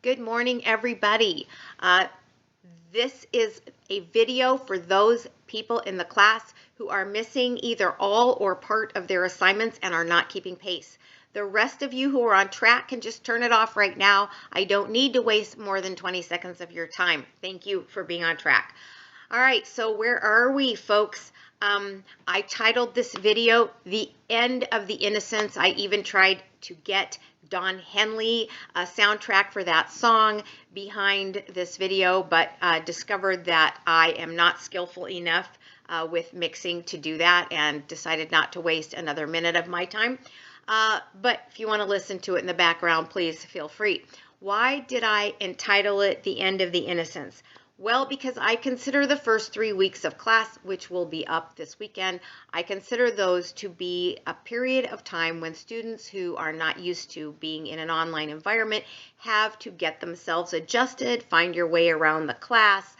Good morning, everybody. This is a video for those people in the class who are missing either all or part of their assignments and are not keeping pace. The rest of you who are on track can just turn it off right now. I don't need to waste more than 20 seconds of your time. Thank you for being on track. All right, so where are we, folks? I titled this video, The End of the Innocence. I even tried to get Don Henley a soundtrack for that song behind this video, but discovered that I am not skillful enough with mixing to do that and decided not to waste another minute of my time. But if you want to listen to it in the background, please feel free. Why did I entitle it The End of the Innocence? Well, because I consider the first 3 weeks of class, which will be up this weekend, I consider those to be a period of time when students who are not used to being in an online environment have to get themselves adjusted, find your way around the class,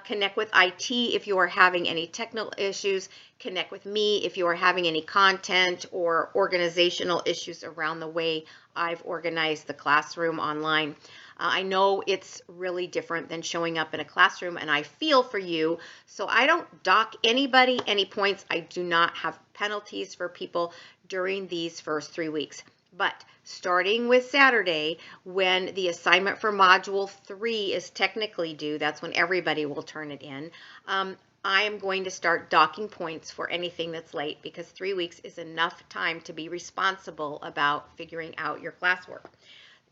connect with IT if you are having any technical issues, connect with me if you are having any content or organizational issues around the way I've organized the classroom online. I know it's really different than showing up in a classroom, and I feel for you, so I don't dock anybody any points. I do not have penalties for people during these first 3 weeks. But starting with Saturday, when the assignment for Module 3 is technically due, that's when everybody will turn it in, I am going to start docking points for anything that's late, because 3 weeks is enough time to be responsible about figuring out your classwork.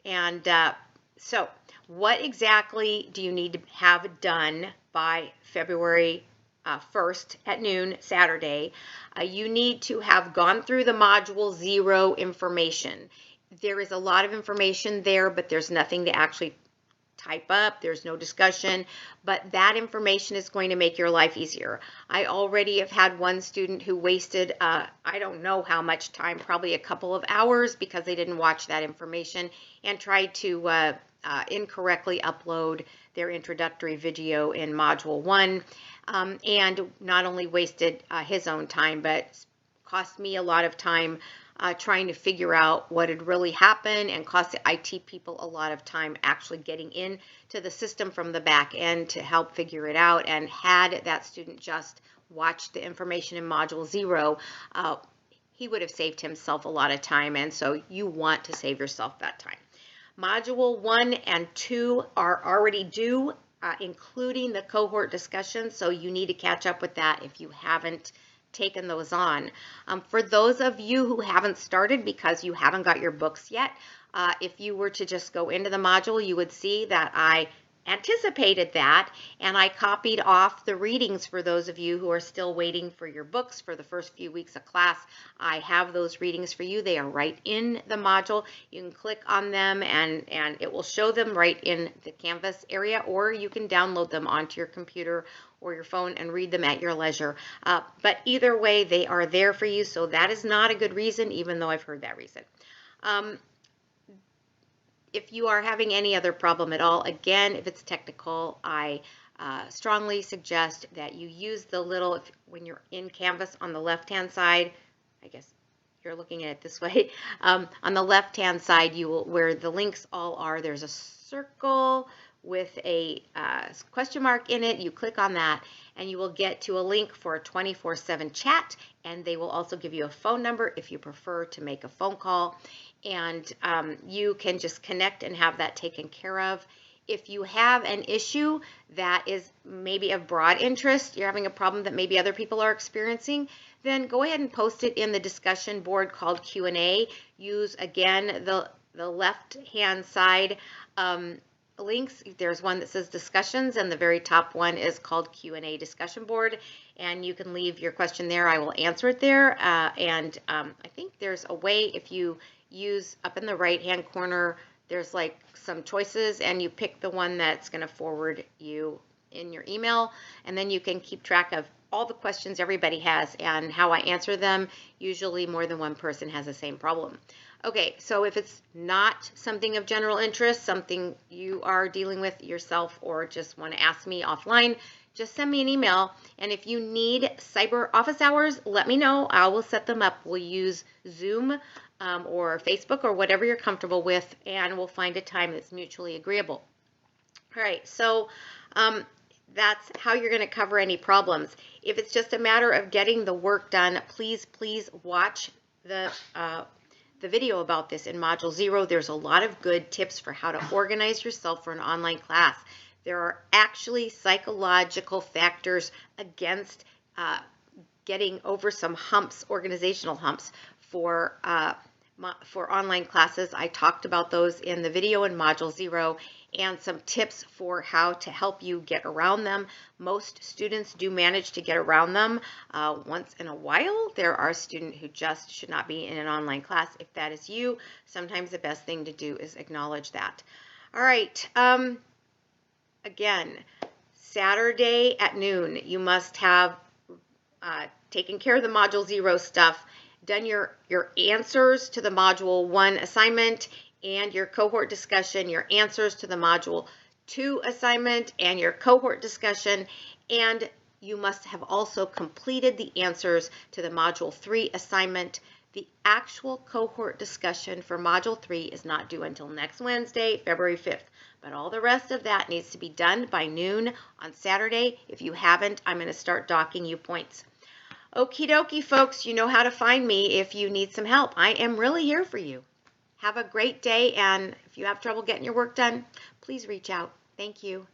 And so what exactly do you need to have done by February 1st at noon, Saturday? You need to have gone through the Module 0 information. There is a lot of information there, but there's nothing to actually type up. There's no discussion, but that information is going to make your life easier. I already have had one student who wasted, I don't know how much time, probably a couple of hours, because they didn't watch that information and tried to incorrectly upload their introductory video in Module 1, and not only wasted his own time, but cost me a lot of time trying to figure out what had really happened, and cost the IT people a lot of time actually getting into the system from the back end to help figure it out. And had that student just watched the information in Module 0, he would have saved himself a lot of time, and so you want to save yourself that time. Module 1 and 2 are already due, including the cohort discussion, so you need to catch up with that if you haven't taken those on. For those of you who haven't started because you haven't got your books yet, if you were to just go into the module, you would see that I anticipated that, and I copied off the readings for those of you who are still waiting for your books for the first few weeks of class. I have those readings for you. They are right in the module. You can click on them and it will show them right in the Canvas area, or you can download them onto your computer or your phone and read them at your leisure. But either way, they are there for you, so that is not a good reason, even though I've heard that reason. If you are having any other problem at all, again, if it's technical, I strongly suggest that you use the little, when you're in Canvas on the left-hand side, I guess you're looking at it this way, on the left-hand side, you will, where the links all are, there's a circle with a question mark in it. You click on that and you will get to a link for a 24/7 chat, and they will also give you a phone number if you prefer to make a phone call, and you can just connect and have that taken care of. If you have an issue that is maybe of broad interest, you're having a problem that maybe other people are experiencing, then go ahead and post it in the discussion board called Q&A. Use, again, the left-hand side links. There's one that says discussions, and the very top one is called Q&A discussion board, and you can leave your question there. I will answer it there, and I think there's a way, if you use up in the right hand corner, there's like some choices, and you pick the one that's going to forward you in your email, and then you can keep track of all the questions everybody has and how I answer them. Usually more than one person has the same problem. Okay, so if it's not something of general interest, something you are dealing with yourself or just want to ask me offline, just send me an email. And if you need cyber office hours, let me know. I will set them up. We'll use Zoom or Facebook or whatever you're comfortable with, and we'll find a time that's mutually agreeable. All right, so that's how you're going to cover any problems. If it's just a matter of getting the work done, please watch the video about this in Module 0. There's a lot of good tips for how to organize yourself for an online class. There are actually psychological factors against getting over some humps, organizational humps for online classes. I talked about those in the video in Module 0, and some tips for how to help you get around them. Most students do manage to get around them once in a while. There are students who just should not be in an online class. If that is you, sometimes the best thing to do is acknowledge that. All right, again, Saturday at noon, you must have taken care of the Module 0 stuff, done your answers to the Module 1 assignment, and your cohort discussion, your answers to the Module 2 assignment, and your cohort discussion, and you must have also completed the answers to the Module 3 assignment. The actual cohort discussion for Module 3 is not due until next Wednesday, February 5th, but all the rest of that needs to be done by noon on Saturday. If you haven't, I'm going to start docking you points. Okie dokie, folks, you know how to find me if you need some help. I am really here for you. Have a great day, and if you have trouble getting your work done, please reach out. Thank you.